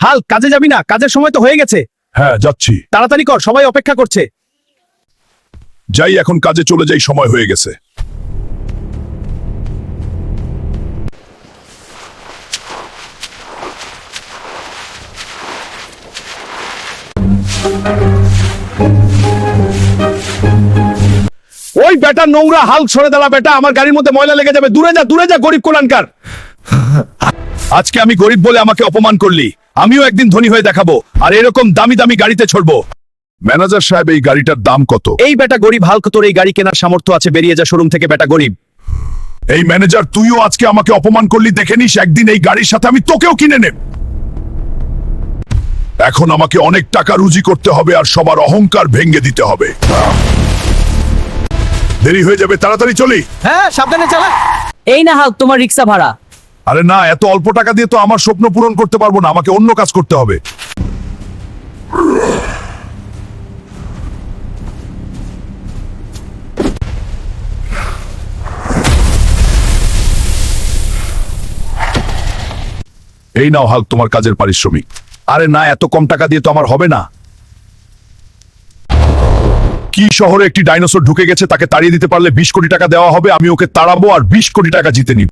হাল কাজে যাবি না? কাজের সময় তো হয়ে গেছে। হ্যাঁ যাচ্ছি। তাড়াতাড়ি কর, সবাই অপেক্ষা করছে। যাই, এখন কাজে চলে যাই, সময় হয়ে গেছে। ওই বেটা নোংরা, হাল সরে দাঁড়া বেটা, আমার গাড়ির মধ্যে ময়লা লেগে যাবে। দূরে যা, দূরে যা, গরিব কোলানকার। আজকে আমি গরিব বলে আমাকে অপমান করলি, আমিও একদিন ধনী হয়ে দেখাবো, আর এরকম দামি দামি গাড়িতে চড়বো। ম্যানেজার সাহেব, এই গাড়িটার দাম কত? এই বেটা গরিব, হালক তোর এই গাড়ি কেনার সামর্থ্য আছে? বেরিয়ে যা শোরুম থেকে বেটা গরিব। এই ম্যানেজার, তুইও আজকে আমাকে অপমান করলি, দেখে নিস একদিন এই গাড়ির সাথে আমি তোকেও কিনে নেব। এখন আমাকে অনেক টাকা রুজি করতে হবে আর সবার অহংকার ভেঙে দিতে হবে। দেরি হয়ে যাবে, তাড়াতাড়ি চলি। হ্যাঁ, সাবধানে চালা। এই না হাল্ক, তোমার রিক্সা ভাড়া। আরে না, এত অল্প টাকা দিয়ে তো আমার স্বপ্ন পূরণ করতে পারবো না, আমাকে অন্য কাজ করতে হবে। এই নাও হাল্ক, তোমার কাজের পারিশ্রমিক। আরে না, এত কম টাকা দিয়ে তো আমার হবে না। কি শহরে একটি ডাইনোসর ঢুকে গেছে, তাকে তাড়িয়ে দিতে পারলে 20 কোটি টাকা দেওয়া হবে। আমি ওকে তাড়াবো আর 20 কোটি টাকা জিতে নিব।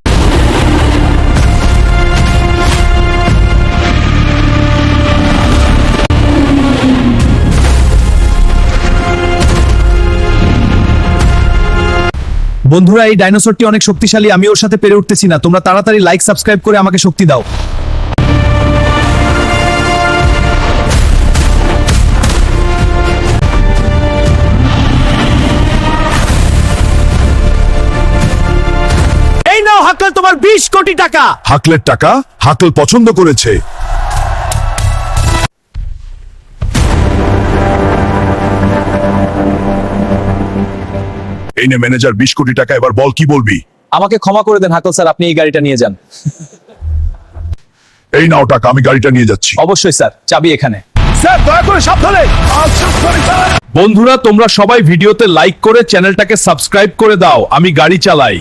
বন্ধুরা, এই ডাইনোসরটি অনেক শক্তিশালী, আমি ওর সাথে পেরে উঠতেছি না। তোমরা তাড়াতাড়ি লাইক সাবস্ক্রাইব করে আমাকে শক্তি দাও। এই নাও হাকল, তোমার 20 কোটি টাকা। হাকলের টাকা? হাকল পছন্দ করেছে। এই নে ম্যানেজার, 20 কোটি টাকা। এবার বল, কি বলবি? আমাকে ক্ষমা করে দেন হাকল স্যার, আপনি এই গাড়িটা নিয়ে যান। এই নাও টাকা, আমি গাড়িটা নিয়ে যাচ্ছি। অবশ্যই স্যার, চাবি এখানে। স্যার, দয়া করে সাবধানে। বন্ধুরা, তোমরা সবাই ভিডিওতে লাইক করে চ্যানেলটাকে সাবস্ক্রাইব করে দাও। আমি গাড়ি চালাই।